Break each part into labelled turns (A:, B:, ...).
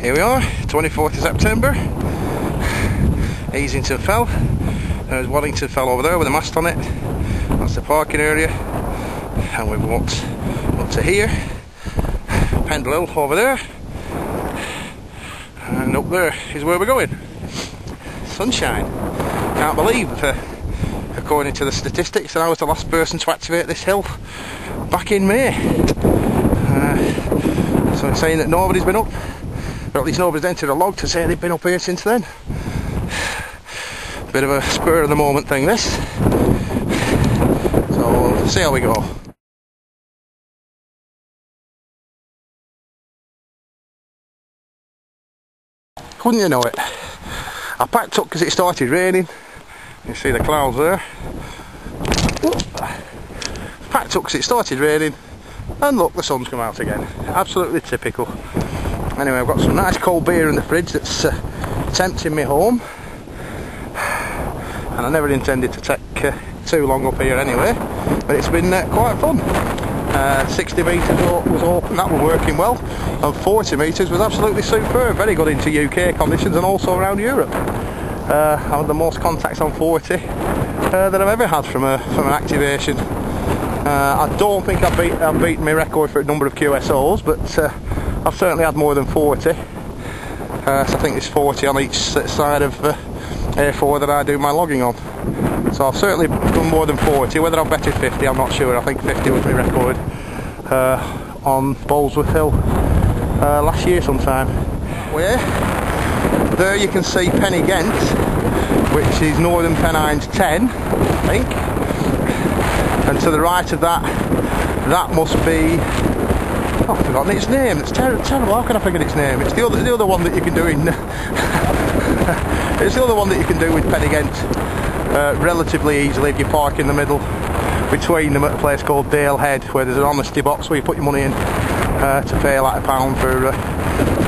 A: Here we are, 24th of September, Easington Fell. There's Waddington Fell over there with a mast on it. That's the parking area. And we've walked up to here, Pendle Hill over there, and up there is where we're going. Sunshine. Can't believe, according to the statistics, that I was the last person to activate this hill back in May. So it's saying that nobody's been up, or at least nobody's entered a log to say they've been up here since then. Bit of a spur of the moment thing, this. So we'll see how we go. Wouldn't you know it? I packed up because it started raining. You see the clouds there. Packed up because it started raining, and look, the sun's come out again. Absolutely typical. Anyway, I've got some nice cold beer in the fridge that's tempting me home, and I never intended to take too long up here anyway, but it's been quite fun. 60 metres was open, that was working well, and 40 metres was absolutely superb, very good into UK conditions and also around Europe. I had the most contacts on 40 that I've ever had from an activation. I don't think I've beaten my record for a number of QSOs, but I've certainly had more than 40. So I think there's 40 on each side of A4 that I do my logging on. So I've certainly done more than 40. Whether I've betted 50, I'm not sure. I think 50 was my record on Bolesworth Hill last year sometime. Where? There you can see Penny Ghent, which is Northern Pennines 10, I think. And to the right of that, that must be... Oh, I've forgotten its name. It's terrible. How can I forget its name? It's the other one that you can do in... It's the other one that you can do with Penny Ghent relatively easily if you park in the middle between them at a place called Dale Head, where there's an honesty box where you put your money in to pay like £1 for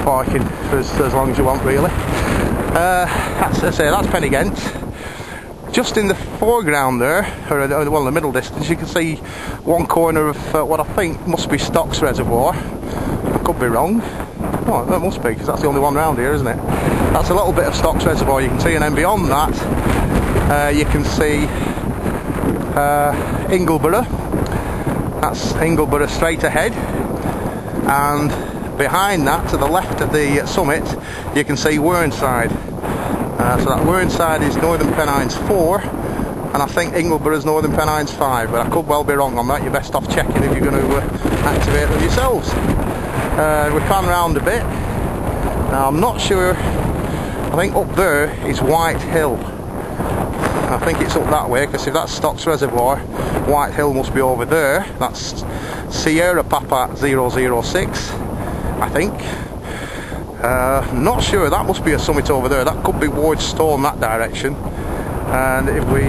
A: parking for as long as you want, really. That's Penny Ghent. Just in the foreground there, or well, in the middle distance, you can see one corner of what I think must be Stocks Reservoir. I could be wrong. Oh, that must be, because that's the only one round here, isn't it? That's a little bit of Stocks Reservoir you can see, and then beyond that you can see Ingleborough. That's Ingleborough straight ahead, and behind that, to the left of the summit, you can see Whernside. So that Whernside is Northern Pennines 4, and I think Ingleborough's Northern Pennines 5, but I could well be wrong on that. You're best off checking if you're going to activate them yourselves. We pan round a bit. Now I'm not sure, I think up there is White Hill. I think it's up that way, because if that's Stocks Reservoir, White Hill must be over there. That's Sierra Papa 006, I think. Not sure, that must be a summit over there. That could be Wardstone, that direction. And if we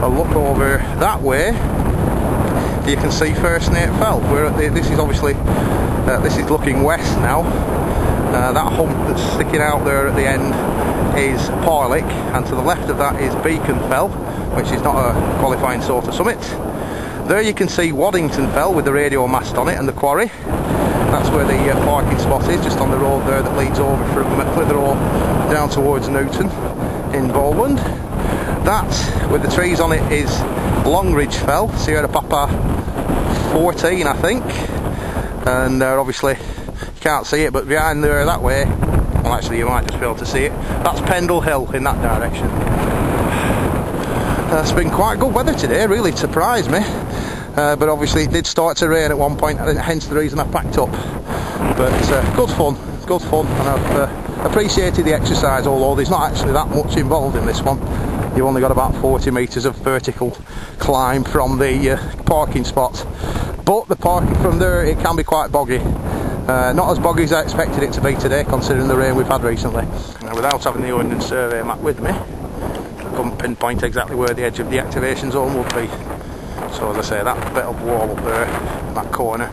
A: look over that way, you can see First Nate Fell. This is obviously, this is looking west now. That hump that's sticking out there at the end is Parlick, and to the left of that is Beacon Fell, which is not a qualifying sort of summit. There you can see Waddington Fell with the radio mast on it and the quarry. That's where the parking spot is, just on the road there that leads over from Clitheroe down towards Newton in Bowland. That, with the trees on it, is Longridge Fell, Sierra Papa 14, I think. And obviously, you can't see it, but behind there that way, well, actually you might just be able to see it, that's Pendle Hill in that direction. It's been quite good weather today, really surprised me. But obviously it did start to rain at one point, hence the reason I packed up. But good fun, and I've appreciated the exercise, although there's not actually that much involved in this one. You've only got about 40 metres of vertical climb from the parking spot. But the parking from there, it can be quite boggy. Not as boggy as I expected it to be today, considering the rain we've had recently. Without having the Ordnance Survey map with me, I couldn't pinpoint exactly where the edge of the activation zone would be. So as I say, that bit of wall up there, that corner,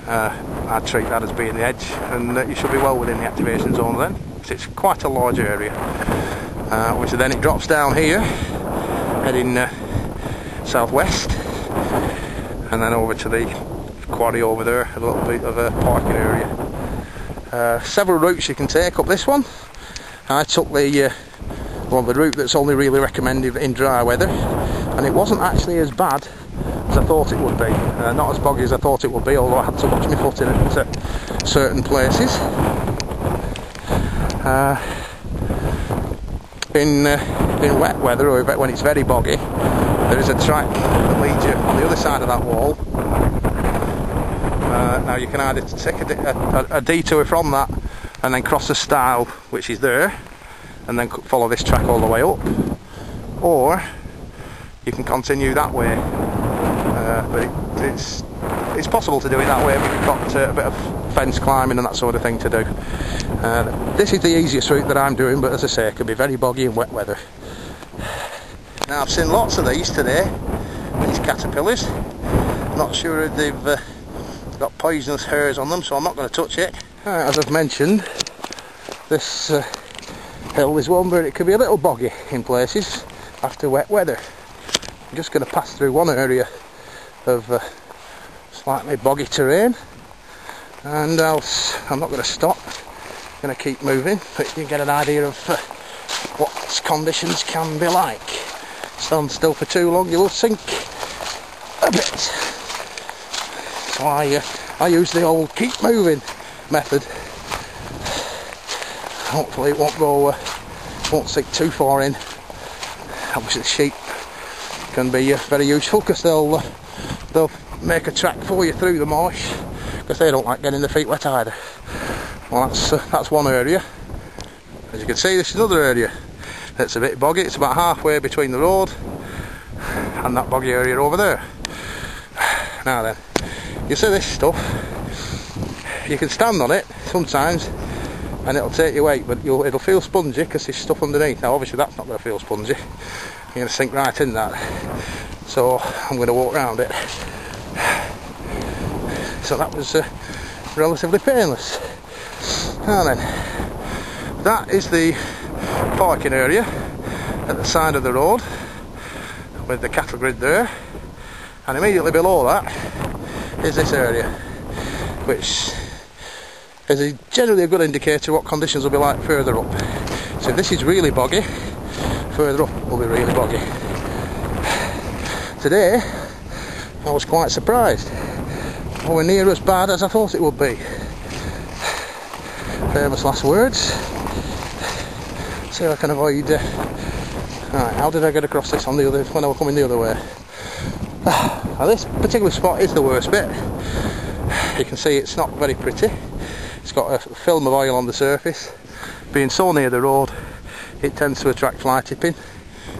A: I'd treat that as being the edge, and you should be well within the activation zone then, because it's quite a large area. Obviously then it drops down here, heading southwest, and then over to the quarry over there, a little bit of a parking area. Several routes you can take up this one. I took the route that's only really recommended in dry weather, and it wasn't actually as bad as I thought it would be. Not as boggy as I thought it would be, although I had to watch my foot in at certain places. In wet weather, or when it's very boggy, there is a track that leads you on the other side of that wall. Now you can either take a detour from that and then cross a stile which is there and then follow this track all the way up, or you can continue that way, but it's possible to do it that way, but you've got a bit of fence climbing and that sort of thing to do. This is the easiest route that I'm doing, but as I say, it can be very boggy in wet weather. Now I've seen lots of these today, these caterpillars. Not sure if they've got poisonous hairs on them, so I'm not going to touch it. As I've mentioned, this hill is one where it can be a little boggy in places after wet weather. I'm just going to pass through one area of slightly boggy terrain, and I'm not going to stop. I'm going to keep moving, but you can get an idea of what conditions can be like. Stand still for too long, you will sink a bit. So I use the old keep moving method. Hopefully it won't sink too far in. Obviously the sheep can be very useful, because they'll make a track for you through the marsh, because they don't like getting their feet wet either. Well, that's one area. As you can see, this is another area that's a bit boggy. It's about halfway between the road and that boggy area over there. Now then, you see this stuff, you can stand on it sometimes and it'll take your weight, but it'll feel spongy because there's stuff underneath. Now obviously that's not going to feel spongy, you're going to sink right in that, so I'm going to walk around it. So that was relatively painless. Now then, that is the parking area at the side of the road with the cattle grid there, and immediately below that is this area, which is generally a good indicator what conditions will be like further up. So if this is really boggy, further up will be really boggy. Today I was quite surprised. Nowhere near as bad as I thought it would be. Famous last words. See if I can avoid. Right, how did I get across this when I was coming the other way? Now this particular spot is the worst bit. You can see it's not very pretty. It's got a film of oil on the surface. Being so near the road, it tends to attract fly tipping.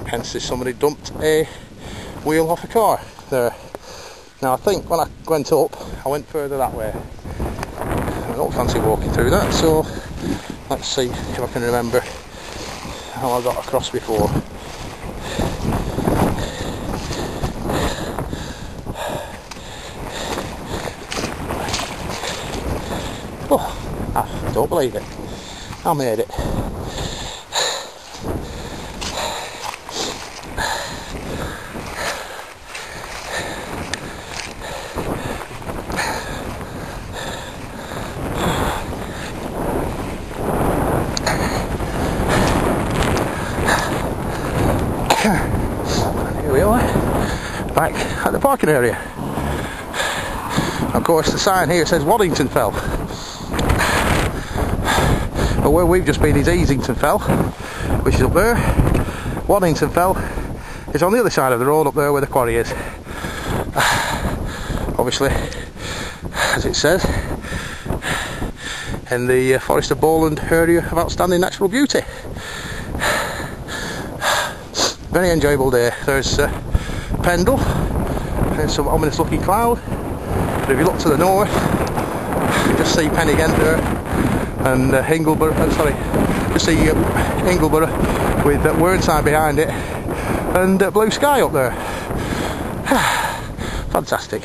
A: Hence, if somebody dumped a wheel off a car there. Now I think when I went up, I went further that way. I don't fancy walking through that, so let's see if I can remember how I got across before. Oh, I don't believe it. I made it. Here we are, back at the parking area. Of course the sign here says Waddington Fell, but where we've just been is Easington Fell, which is up there. Waddington Fell is on the other side of the road up there where the quarry is. Obviously, as it says, in the Forest of Bowland area of outstanding natural beauty. Very enjoyable day. There's Pendle, there's some ominous looking cloud, but if you look to the north, you just see Pen again there, and Ingleborough, just see Ingleborough with Whernside behind it, and blue sky up there. Fantastic.